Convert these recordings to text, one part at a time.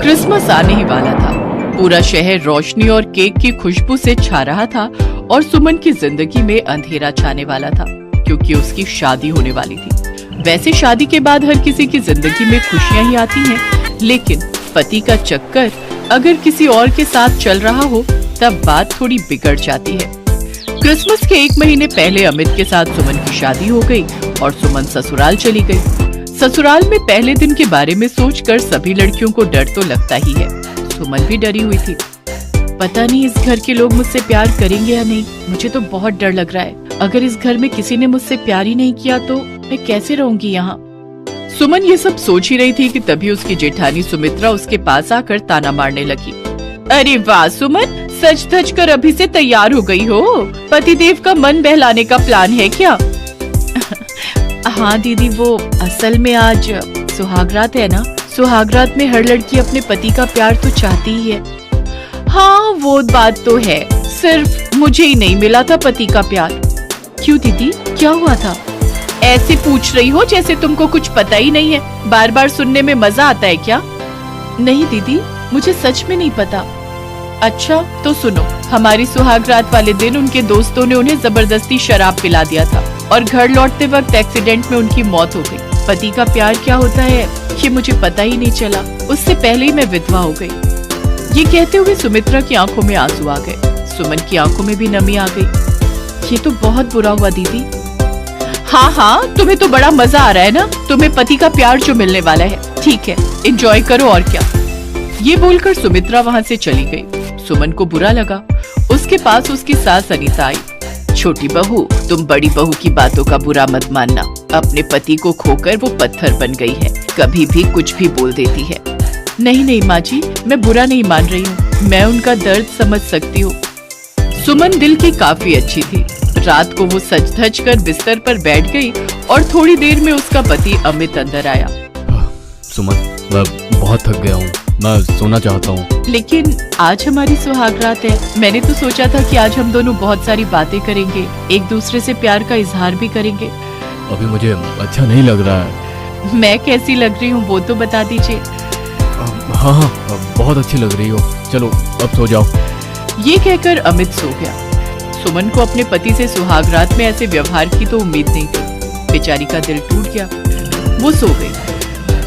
Christmas आने ही वाला था। पूरा शहर रोशनी और केक की खुशबू से छा रहा था और सुमन की जिंदगी में अंधेरा छाने वाला था क्योंकि उसकी शादी होने वाली थी। वैसे शादी के बाद हर किसी की जिंदगी में खुशियां ही आती हैं, लेकिन पति का चक्कर अगर किसी और के साथ चल रहा हो तब बात थोड़ी बिगड़ जाती है। क्रिसमस के 1 महीने पहले अमित के साथ सुमन की शादी हो गई और सुमन ससुराल चली गई। ससुराल में पहले दिन के बारे में सोचकर सभी लड़कियों को डर तो लगता ही है। सुमन भी डरी हुई थी। पता नहीं इस घर के लोग मुझसे प्यार करेंगे या नहीं। मुझे तो बहुत डर लग रहा है। अगर इस घर में किसी ने मुझसे प्यार ही नहीं किया तो मैं कैसे रहूंगी यहाँ। सुमन ये सब सोच ही रही थी कि तभी उसकी जेठानी सुमित्रा उसके पास आकर ताना मारने लगी। अरे वाह सुमन, सच धज कर अभी से तैयार हो गई हो। पतिदेव का मन बहलाने का प्लान है क्या? हाँ दीदी, वो असल में आज सुहागरात है ना। सुहागरात में हर लड़की अपने पति का प्यार तो चाहती ही है। हाँ वो बात तो है, सिर्फ मुझे ही नहीं मिला था पति का प्यार। क्यों दीदी, क्या हुआ था? ऐसे पूछ रही हो जैसे तुमको कुछ पता ही नहीं है। बार बार सुनने में मजा आता है क्या? नहीं दीदी, मुझे सच में नहीं पता। अच्छा तो सुनो, हमारी सुहागरात वाले दिन उनके दोस्तों ने उन्हें जबरदस्ती शराब पिला दिया था और घर लौटते वक्त एक्सीडेंट में उनकी मौत हो गई। पति का प्यार क्या होता है ये मुझे पता ही नहीं चला। उससे पहले ही मैं विधवा हो गई। ये कहते हुए सुमित्रा की आंखों में आंसू आ गए। सुमन की आंखों में भी नमी आ गई। ये तो बहुत बुरा हुआ दीदी। हाँ, तुम्हें तो बड़ा मजा आ रहा है ना। तुम्हें पति का प्यार जो मिलने वाला है। ठीक है, एंजॉय करो और क्या। ये बोलकर सुमित्रा वहाँ से चली गई। सुमन को बुरा लगा। उसके पास उसकी सास अनीता आई। छोटी बहू, तुम बड़ी बहू की बातों का बुरा मत मानना। अपने पति को खोकर वो पत्थर बन गई है, कभी भी कुछ भी बोल देती है। नहीं माँ जी, मैं बुरा नहीं मान रही हूँ। मैं उनका दर्द समझ सकती हूँ। सुमन दिल की काफी अच्छी थी। रात को वो सज धज कर बिस्तर पर बैठ गई और थोड़ी देर में उसका पति अमित अंदर आया। सुमन, मैं बहुत थक गया हूँ, मैं सोना चाहता हूँ। लेकिन आज हमारी सुहागरात है। मैंने तो सोचा था कि आज हम दोनों बहुत सारी बातें करेंगे, एक दूसरे से प्यार का इजहार भी करेंगे। अभी मुझे अच्छा नहीं लग रहा है। मैं कैसी लग रही हूँ वो तो बता दीजिए। हाँ, बहुत अच्छी लग रही हो। चलो अब सो जाओ। ये कहकर अमित सो गया। सुमन को अपने पति से सुहागरात में ऐसे व्यवहार की तो उम्मीद नहीं थी। बेचारी का दिल टूट गया। वो सो गई।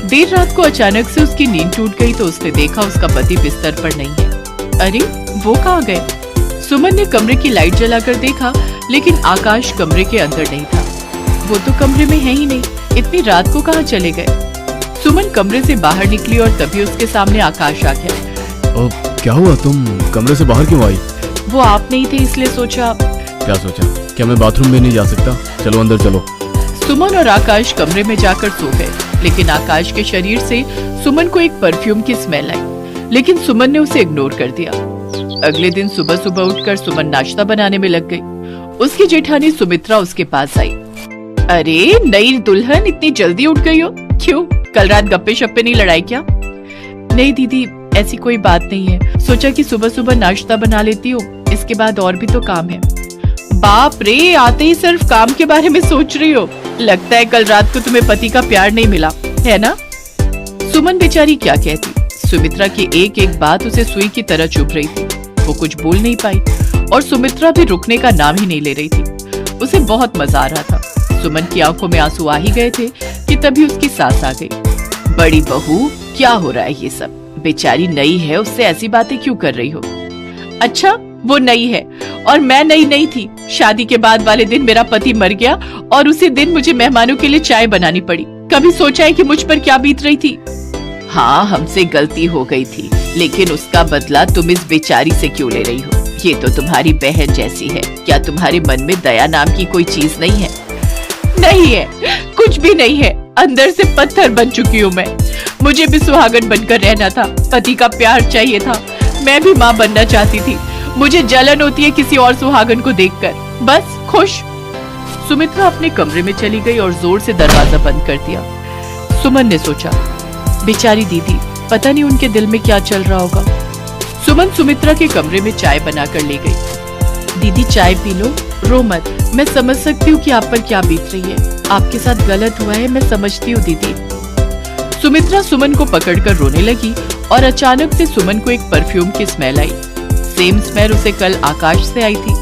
देर रात को अचानक से उसकी नींद टूट गई तो उसने देखा उसका पति बिस्तर पर नहीं है। अरे वो कहाँ गए? सुमन ने कमरे की लाइट जलाकर देखा, लेकिन आकाश कमरे के अंदर नहीं था। वो तो कमरे में है ही नहीं। इतनी रात को कहाँ चले गए? सुमन कमरे से बाहर निकली और तभी उसके सामने आकाश आ गया। क्या हुआ, तुम कमरे से बाहर क्यों आई? वो आप नहीं थे इसलिए सोचा। क्या सोचा? क्या मैं बाथरूम में नहीं जा सकता? चलो अंदर चलो। सुमन और आकाश कमरे में जाकर सो गए, लेकिन आकाश के शरीर से सुमन को एक परफ्यूम की स्मेल आई, लेकिन सुमन ने उसे इग्नोर कर दिया। अगले दिन सुबह सुबह उठकर सुमन नाश्ता बनाने में लग गई। उसकी जेठानी सुमित्रा उसके पास आई। अरे नई दुल्हन, इतनी जल्दी उठ गई हो? क्यों, कल रात गप्पे शप्पे नहीं लड़ाई क्या? नहीं दीदी, ऐसी कोई बात नहीं है। सोचा कि सुबह सुबह नाश्ता बना लेती हूँ, इसके बाद और भी तो काम है। बाप रे, आते ही सिर्फ काम के बारे में सोच रही हो। लगता है कल रात को तुम्हें पति का प्यार नहीं मिला है ना? सुमन बेचारी क्या कहती। सुमित्रा की एक एक बात उसे सुई की तरह चुभ रही थी। वो कुछ बोल नहीं पाई और सुमित्रा भी रुकने का नाम ही नहीं ले रही थी। उसे बहुत मजा आ रहा था। सुमन की आंखों में आंसू आ ही गए थे कि तभी उसकी सास आ गई। बड़ी बहू, क्या हो रहा है ये सब? बेचारी नई है, उससे ऐसी बातें क्यों कर रही हो? अच्छा, वो नई है और मैं नई नहीं थी। शादी के बाद वाले दिन मेरा पति मर गया और उसी दिन मुझे मेहमानों के लिए चाय बनानी पड़ी। कभी सोचा है कि मुझ पर क्या बीत रही थी? हाँ, हमसे गलती हो गई थी, लेकिन उसका बदला तुम इस बेचारी से क्यों ले रही हो? ये तो तुम्हारी बहन जैसी है। क्या तुम्हारे मन में दया नाम की कोई चीज नहीं है? नहीं है, कुछ भी नहीं है। अंदर से पत्थर बन चुकी हूँ मैं। मुझे भी सुहागन बनकर रहना था। पति का प्यार चाहिए था। मैं भी माँ बनना चाहती थी। मुझे जलन होती है किसी और सुहागन को देखकर। बस खुश। सुमित्रा अपने कमरे में चली गई और जोर से दरवाजा बंद कर दिया। सुमन ने सोचा, बेचारी दीदी, पता नहीं उनके दिल में क्या चल रहा होगा। सुमन सुमित्रा के कमरे में चाय बनाकर ले गई। दीदी चाय पी लो, रो मत। मैं समझ सकती हूँ कि आप पर क्या बीत रही है। आपके साथ गलत हुआ है, मैं समझती हूँ दीदी। सुमित्रा सुमन को पकड़कर रोने लगी और अचानक से सुमन को एक परफ्यूम की स्मेल आई। सेम स्मेल उसे कल आकाश से आई थी,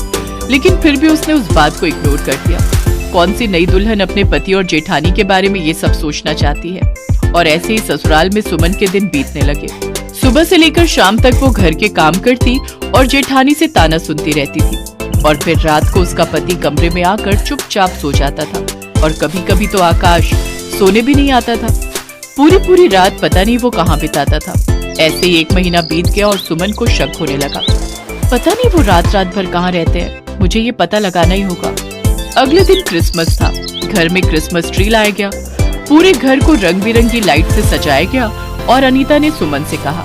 लेकिन फिर भी उसने उस बात को इग्नोर कर दिया। कौन सी नई दुल्हन अपने पति और जेठानी के बारे में ये सब सोचना चाहती है। और ऐसे ही ससुराल में सुमन के दिन बीतने लगे। सुबह से लेकर शाम तक वो घर के काम करती और जेठानी से ताना सुनती रहती थी। और फिर रात को उसका पति कमरे में आकर चुपचाप सो जाता था। और कभी कभी तो आकाश सोने भी नहीं आता था। पूरी रात पता नहीं वो कहाँ बिताता था। ऐसे ही 1 महीना बीत गया और सुमन को शक होने लगा। पता नहीं वो रात भर कहाँ रहते हैं, मुझे ये पता लगाना ही होगा। अगले दिन क्रिसमस था। घर में क्रिसमस ट्री लाया गया। पूरे घर को रंग बिरंगी लाइट से सजाया गया। और अनीता ने सुमन से कहा,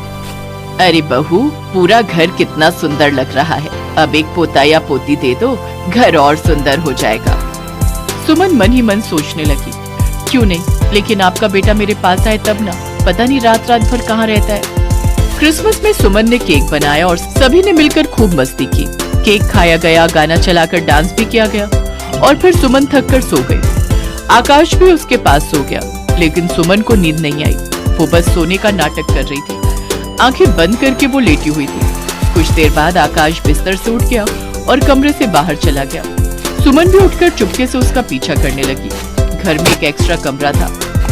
अरे बहू, पूरा घर कितना सुंदर लग रहा है। अब एक पोता या पोती दे दो, घर और सुंदर हो जाएगा। सुमन मन ही मन सोचने लगी, क्यों नहीं, लेकिन आपका बेटा मेरे पास आए तब ना। पता नहीं रात भर कहाँ रहता है। क्रिसमस में सुमन ने केक बनाया और सभी ने मिलकर खूब मस्ती की। केक खाया गया, गाना चलाकर डांस भी किया गया। और फिर सुमन थक कर सो गई। आकाश भी उसके पास सो गया, लेकिन सुमन को नींद नहीं आई। वो बस सोने का नाटक कर रही थी। आंखें बंद करके वो लेटी हुई थी। कुछ देर बाद आकाश बिस्तर से उठ गया और कमरे से बाहर चला गया। सुमन भी उठकर चुपके से उसका पीछा करने लगी। घर में एक एक्स्ट्रा कमरा था।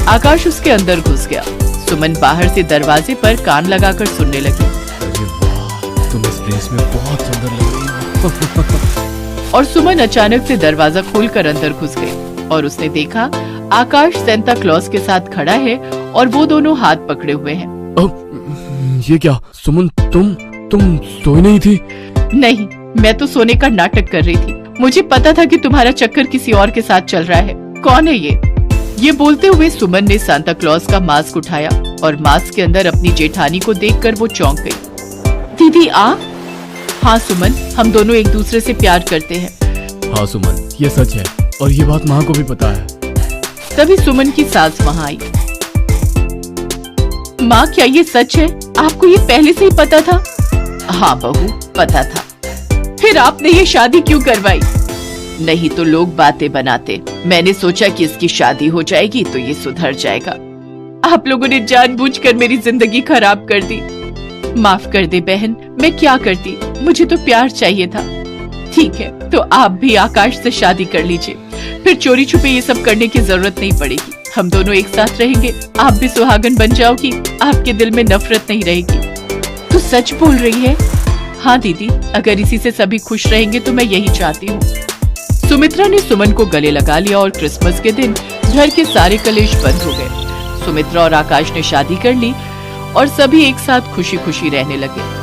आकाश उसके अंदर घुस गया। सुमन बाहर से दरवाजे पर कान लगाकर सुनने लगी। अरे वाह, तुम इस ड्रेस में बहुत सुंदर लग रही हो। और सुमन अचानक से दरवाजा खोलकर अंदर घुस गई और उसने देखा आकाश सेंटा क्लॉज के साथ खड़ा है और वो दोनों हाथ पकड़े हुए हैं। ये क्या सुमन, तुम सोई नहीं थी? नहीं, मैं तो सोने का नाटक कर रही थी। मुझे पता था कि तुम्हारा चक्कर किसी और के साथ चल रहा है। कौन है ये? ये बोलते हुए सुमन ने सांता क्लॉज का मास्क उठाया और मास्क के अंदर अपनी जेठानी को देखकर वो चौंक गई। दीदी आप? हाँ सुमन, हम दोनों एक दूसरे से प्यार करते हैं। हाँ सुमन, ये सच है और ये बात माँ को भी पता है। तभी सुमन की सास वहाँ आई। माँ, क्या ये सच है? आपको ये पहले से ही पता था? हाँ बहू, पता था। फिर आपने ये शादी क्यों करवाई? नहीं तो लोग बातें बनाते। मैंने सोचा कि इसकी शादी हो जाएगी तो ये सुधर जाएगा। आप लोगों ने जानबूझकर मेरी जिंदगी खराब कर दी। माफ कर दे बहन, मैं क्या करती, मुझे तो प्यार चाहिए था। ठीक है, तो आप भी आकाश से शादी कर लीजिए। फिर चोरी छुपे ये सब करने की जरूरत नहीं पड़ेगी। हम दोनों एक साथ रहेंगे। आप भी सुहागन बन जाओगी। आपके दिल में नफरत नहीं रहेगी। तू सच बोल रही है? हाँ दीदी, अगर इसी से सभी खुश रहेंगे तो मैं यही चाहती हूँ। सुमित्रा ने सुमन को गले लगा लिया और क्रिसमस के दिन घर के सारे कलेश बंद हो गए। सुमित्रा और आकाश ने शादी कर ली और सभी एक साथ खुशी खुशी रहने लगे।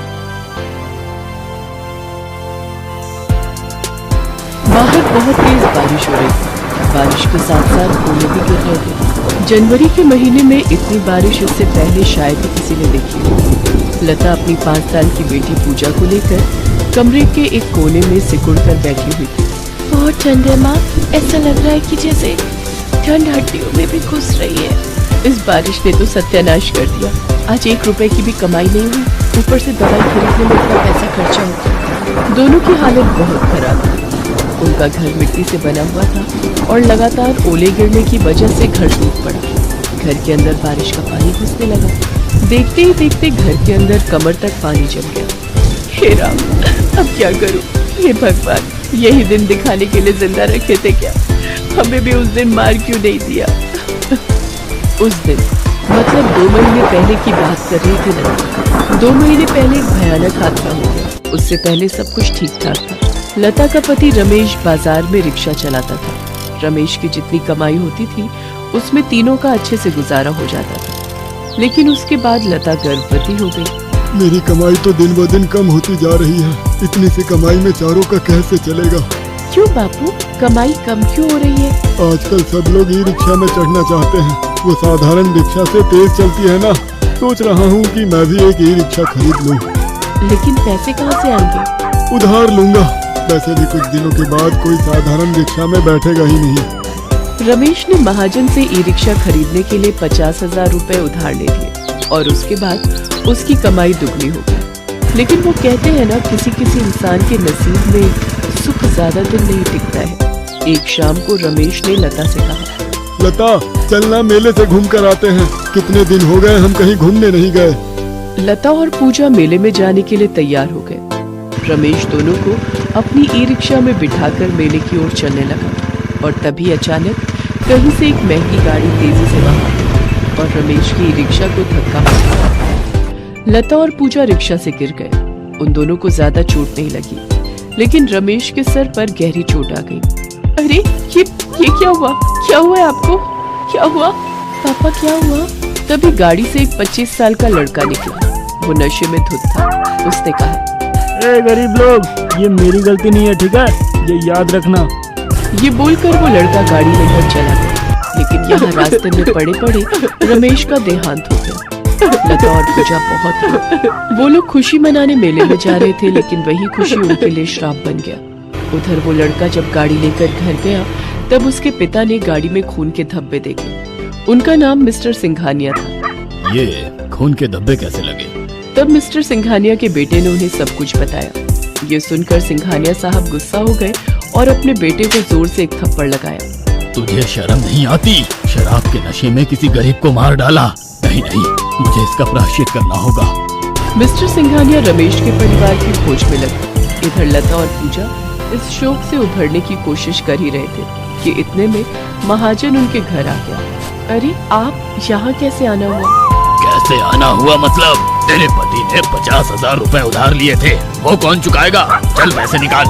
बाहर बहुत तेज बारिश हो रही थी। बारिश के साथ साथ ओले भी गिर रहे थे। जनवरी के महीने में इतनी बारिश इससे पहले शायद ही किसी ने देखी हो। लता अपनी 5 साल की बेटी पूजा को लेकर कमरे के एक कोने में सिकुड़ कर बैठी हुई थी। बहुत ठंड है माँ, ऐसा लग रहा है कि जैसे ठंड हड्डियों में भी घुस रही है। इस बारिश ने तो सत्यानाश कर दिया। आज 1 रुपए की भी कमाई नहीं हुई, ऊपर से दवाई खरीदने में इतना पैसा खर्चा हो। दोनों की हालत बहुत खराब थी। उनका घर मिट्टी से बना हुआ था और लगातार ओले गिरने की वजह से घर टूट पड़ा। घर के अंदर बारिश का पानी घुसने लगा। देखते ही देखते घर के अंदर कमर तक पानी जम गया। हे राम, अब क्या करूं? हे भगवान, यही दिन दिखाने के लिए जिंदा रखे थे क्या? हमें भी उस दिन मार क्यों नहीं दिया? उस दिन मतलब 2 महीने पहले की बात कर रही थी लता। 2 महीने पहले एक भयानक हादसा हो गया। उससे पहले सब कुछ ठीक ठाक था। लता का पति रमेश बाजार में रिक्शा चलाता था। रमेश की जितनी कमाई होती थी उसमें तीनों का अच्छे से गुजारा हो जाता था। लेकिन उसके बाद लता गर्भवती हो गई। मेरी कमाई तो दिन ब दिन कम होती जा रही है। इतनी सी कमाई में चारों का कैसे चलेगा? क्यों बापू, कमाई कम क्यों हो रही है? आजकल सब लोग ई रिक्शा में चढ़ना चाहते हैं। वो साधारण रिक्शा से तेज चलती है ना। सोच रहा हूँ कि मैं भी एक ई रिक्शा खरीद लूँ। लेकिन पैसे कहाँ से आएंगे? उधार लूंगा। वैसे भी कुछ दिनों के बाद कोई साधारण रिक्शा में बैठेगा ही नहीं। रमेश ने महाजन से ई रिक्शा खरीदने के लिए 50,000 रुपए उधार ले लिए और उसके बाद उसकी कमाई दुगनी हो गई। लेकिन वो कहते हैं ना, किसी किसी इंसान के नसीब में सुख ज्यादा दिन नहीं टिकता है। एक शाम को रमेश ने लता से कहा, लता, चलना मेले से घूम कर आते हैं। कितने दिन हो गए हम कहीं घूमने नहीं गए। लता और पूजा मेले में जाने के लिए तैयार हो गए। रमेश दोनों को अपनी ई रिक्शा में बिठाकर मेले की ओर चलने लगा और तभी अचानक कहीं से एक महंगी गाड़ी तेजी से वहां आई और रमेश की ई रिक्शा को धक्का मारा। लता और पूजा रिक्शा से गिर गए। उन दोनों को ज्यादा चोट नहीं लगी, लेकिन रमेश के सर पर गहरी चोट आ गई। अरे ये क्या हुआ? क्या हुआ है आपको? क्या हुआ पापा, क्या हुआ? तभी गाड़ी से एक 25 साल का लड़का निकला। वो नशे में धुत था। उसने कहा, ए गरीब लोग, ये मेरी गलती नहीं है, ठीक है? ये याद रखना। ये बोलकर वो लड़का गाड़ी लेकर चला गया, लेकिन यहाँ रास्ते में पड़े पड़े रमेश का देहांत हो गया। लता और पूजा बहुत रोई। वो लोग खुशी मनाने मेले में जा रहे थे, लेकिन वही खुशी उनके लिए श्राप बन गया। उधर वो लड़का जब गाड़ी लेकर घर गया, तब उसके पिता ने गाड़ी में खून के धब्बे देखे। उनका नाम मिस्टर सिंघानिया था। ये खून के धब्बे कैसे लगे? तब मिस्टर सिंघानिया के बेटे ने उन्हें सब कुछ बताया। ये सुनकर सिंघानिया साहब गुस्सा हो गए और अपने बेटे को जोर से एक थप्पड़ लगाया। तुझे शर्म नहीं आती? शराब के नशे में किसी गरीब को मार डाला। नहीं नहीं, मुझे इसका प्रायश्चित करना होगा। मिस्टर सिंघानिया रमेश के परिवार की खोज में लगे। इधर लता और पूजा इस शोक से उभरने की कोशिश कर ही रहे थे कि इतने में महाजन उनके घर आ गया। अरे आप यहाँ कैसे आना हुआ? कैसे आना हुआ मतलब? तेरे पति ने 50,000 रुपए उधार लिए थे, वो कौन चुकाएगा? चल पैसे निकाल।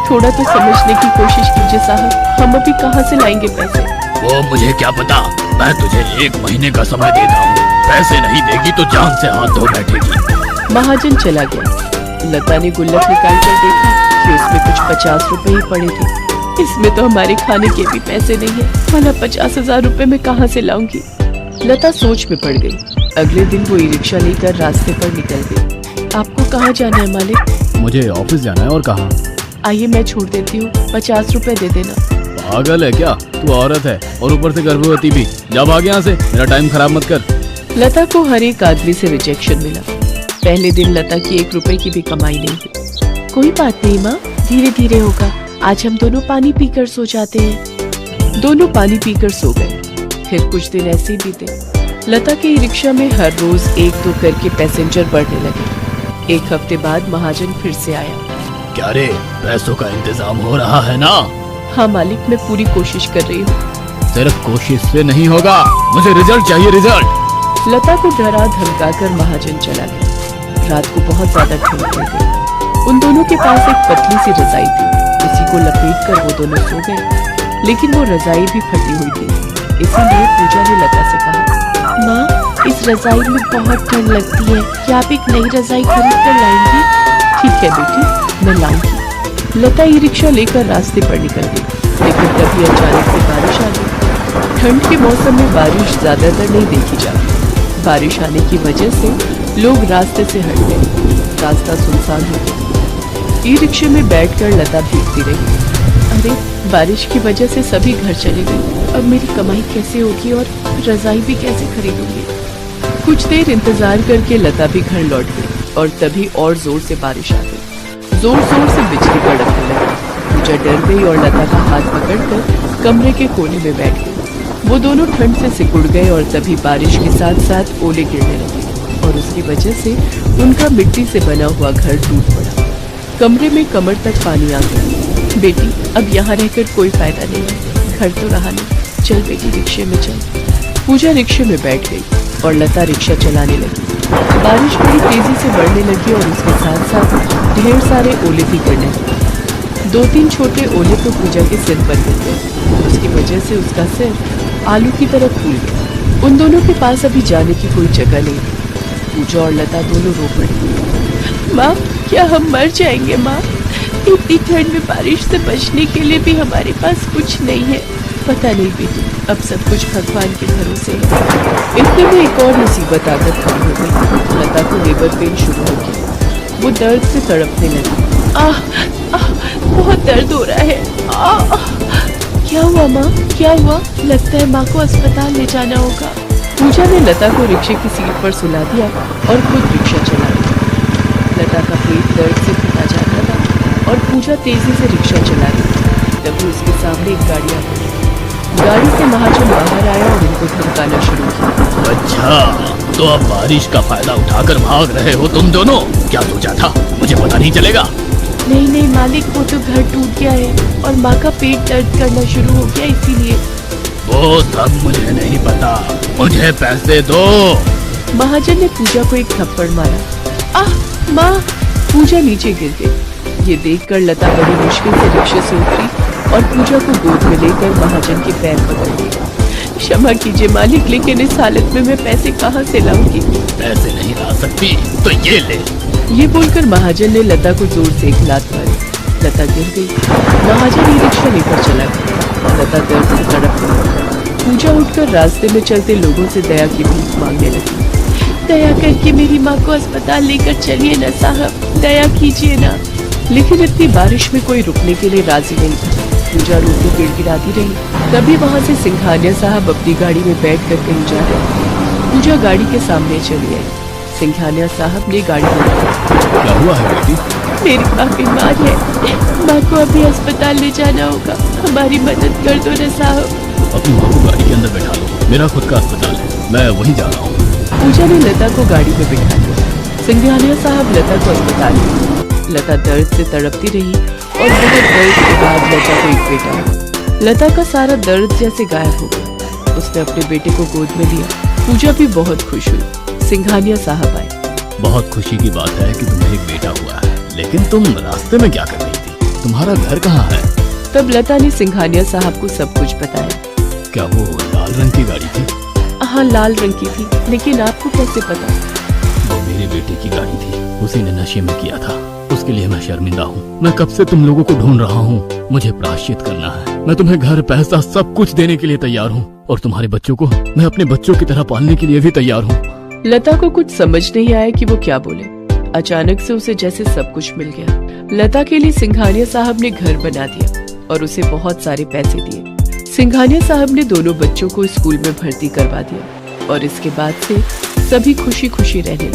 थोड़ा तो समझने की कोशिश कीजिए साहब, हम अभी कहाँ से लाएंगे पैसे? वो मुझे क्या पता, मैं तुझे 1 महीने का समय देता हूँ। पैसे नहीं देगी तो जान से हाथ धो बैठेगी। महाजन चला गया। लता ने गुल्लक निकाल कर देखा कि उसमें कुछ 50 रुपए ही पड़े थे। इसमें तो हमारे खाने के भी पैसे नहीं है, भला 50,000 रुपए में कहाँ से लाऊंगी? लता सोच में पड़ गई। अगले दिन वो ई रिक्शा लेकर रास्ते पर निकल गई। आपको कहाँ जाना है मालिक? मुझे ऑफिस जाना है। और कहाँ? आइए मैं छोड़ देती हूँ, 50 रुपए दे देना। पागल है क्या? तू औरत है और ऊपर से गर्भवती भी। जा भाग यहाँ से, मेरा टाइम खराब मत कर। लता को हर एक आदमी से रिजेक्शन मिला। पहले दिन लता की 1 रुपए की भी कमाई नहीं हुई। कोई बात नहीं माँ, धीरे धीरे होगा। आज हम दोनों पानी पीकर सो जाते हैं। दोनों पानी पीकर सो गए। फिर कुछ दिन ऐसे ही बीते। लता के ई रिक्शा में हर रोज 1-2 करके पैसेंजर बढ़ने लगे। 1 हफ्ते बाद महाजन फिर से आया। क्या रे, पैसों का इंतजाम हो रहा है ना? हाँ मालिक, मैं पूरी कोशिश कर रही हूँ। सिर्फ कोशिश से नहीं होगा, मुझे रिजल्ट चाहिए, रिजल्ट। लता को डरा धमकाकर महाजन चला गया। रात को बहुत ज्यादा ठंड पड़ गई। उन दोनों के पास एक पतली सी रजाई थी। उसी को लपेट कर वो दोनों सो गए, लेकिन वो रजाई भी फटी हुई थी। इसीलिए पूजा ने लता से कहा, माँ इस रजाई में बहुत ठंड लगती है, क्या आप एक नई रजाई खरीद कर लाएंगी? ठीक है बेटी, मैं लाऊंगी। लता ई रिक्शा लेकर रास्ते पर निकल गई, लेकिन तभी अचानक से बारिश आ गई। ठंड के मौसम में बारिश ज्यादातर नहीं देखी जाती। बारिश आने की वजह से लोग रास्ते से हट गए। रास्ता सुनसान हो गया। ई रिक्शे में बैठकर लता भीगती रही। अरे बारिश की वजह से सभी घर चले गए। अब मेरी कमाई कैसे होगी और रजाई भी कैसे खरीदूंगी? कुछ देर इंतजार करके लता भी घर लौट गई और तभी और जोर से बारिश आ गई। जोर जोर से बिजली कड़कने लगी। पूजा डर गई और लता का हाथ पकड़कर कमरे के कोने में बैठ गई। वो दोनों ठंड से सिकुड़ गए और तभी बारिश के साथ साथ ओले गिरने लगे और उसकी वजह से उनका मिट्टी से बना हुआ घर टूट पड़ा। कमरे में कमर तक पानी आ गया। बेटी अब यहाँ रहकर कोई फायदा नहीं है, घर तो रहा नहीं। चल बेटी रिक्शे में चल। पूजा रिक्शे में बैठ गई और लता रिक्शा चलाने लगी। बारिश बड़ी तेजी से बढ़ने लगी और उसके साथ साथ ढेर सारे ओले भी गिरने लगे। 2-3 छोटे ओले तो पूजा के सिर पर गिर गए। उसकी वजह से उसका सिर आलू की तरह फूल गया। उन दोनों के पास अभी जाने की कोई जगह नहीं थी। पूजा और लता दोनों रो पड़ी। माँ क्या हम मर जाएंगे? माँ इतनी ठंड में बारिश से बचने के लिए भी हमारे पास कुछ नहीं है। पता नहीं बेटी, अब सब कुछ भगवान के भरोसे है। इतने में एक और मुसीबत आकर खड़ी हो गई। लता को लेबर पेन शुरू हो गया। वो दर्द से तड़पने लगी। बहुत दर्द हो रहा है। क्या हुआ माँ, क्या हुआ? लगता है माँ को अस्पताल ले जाना होगा। पूजा ने लता को रिक्शे की सीट पर सुला दिया और खुद रिक्शा चला दी। लता का पेट दर्द से फटा जा रहा था और पूजा तेजी से रिक्शा चला रही। तभी उसके सामने एक गाड़ी आ गई। गाड़ी से महाजन बाहर आया और उनको धमकाना शुरू किया। अच्छा तो अब बारिश का फायदा उठाकर भाग रहे हो तुम दोनों। क्या सोचा था मुझे पता नहीं चलेगा? नहीं नहीं मालिक, वो तो घर टूट गया है और माँ का पेट दर्द करना शुरू हो गया, इसीलिए। वो सब मुझे नहीं पता, मुझे पैसे दो। महाजन ने पूजा को एक थप्पड़ मारा। आह माँ! पूजा नीचे गिर गई। ये देखकर लता बड़ी मुश्किल से रिक्शे से उतरी और पूजा को गोद में लेकर महाजन के पैर पकड़ लिए। क्षमा कीजिए मालिक, लेकिन इस हालत में मैं पैसे कहाँ से लाऊंगी? पैसे नहीं ला सकती तो ये ले। ये बोलकर महाजन ने लता को जोर से एक लात मारी। लता गिर गई। महाजन ई रिक्शा लेकर चला गया। लता दर्द से तड़प गई। पूजा उठकर रास्ते में चलते लोगों से दया की भीख मांगने लगी। दया करके मेरी माँ को अस्पताल लेकर चलिए ना साहब, दया कीजिए ना। लेकिन इतनी बारिश में कोई रुकने के लिए राजी नहीं था। पूजा रो के गिड़गिड़ाती रही। तभी वहाँ से सिंघानिया साहब अपनी गाड़ी में बैठ कर कहीं जा रहे। पूजा गाड़ी के सामने चली आई। सिंघानिया साहब ने गाड़ी रोकी। क्या हुआ है बेटी? मेरी माँ बीमार है, माँ को अभी अस्पताल ले जाना होगा, हमारी मदद कर दो ना साहब। अपनी माँ को गाड़ी के अंदर बैठा लो, मेरा खुद का अस्पताल है, मैं वहीं जा रहा हूँ। पूजा ने लता को गाड़ी में बिठा दिया। सिंघानिया साहब लता को अस्पताल ले। लता दर्द से तड़पती रही और बहुत दर्द के बाद लता को एक बेटा हुआ। लता का सारा दर्द जैसे गायब हो गया। उसने अपने बेटे को गोद में लिया। पूजा भी बहुत खुश हुई। सिंघानिया साहब आए। बहुत खुशी की बात है कि तुम्हें एक बेटा हुआ है, लेकिन तुम रास्ते में क्या कर रही थी? तुम्हारा घर कहाँ है? तब लता ने सिंघानिया साहब को सब कुछ बताया। क्या वो लाल रंग की गाड़ी थी? हाँ लाल रंग की थी, लेकिन आपको कैसे पता? वो मेरे बेटे की गाड़ी थी, उसी ने नशे में किया था। उसके लिए मैं शर्मिंदा हूँ। मैं कब से तुम लोगों को ढूंढ रहा हूँ। मुझे प्रायश्चित करना है। मैं तुम्हें घर, पैसा, सब कुछ देने के लिए तैयार हूँ और तुम्हारे बच्चों को मैं अपने बच्चों की तरह पालने के लिए भी तैयार हूँ। लता को कुछ समझ नहीं आया कि वो क्या बोले। अचानक से उसे जैसे सब कुछ मिल गया। लता के लिए सिंघानिया साहब ने घर बना दिया और उसे बहुत सारे पैसे दिए। सिंघानिया साहब ने दोनों बच्चों को स्कूल में भर्ती करवा दिया और इसके बाद से सभी खुशी खुशी रहने लगे।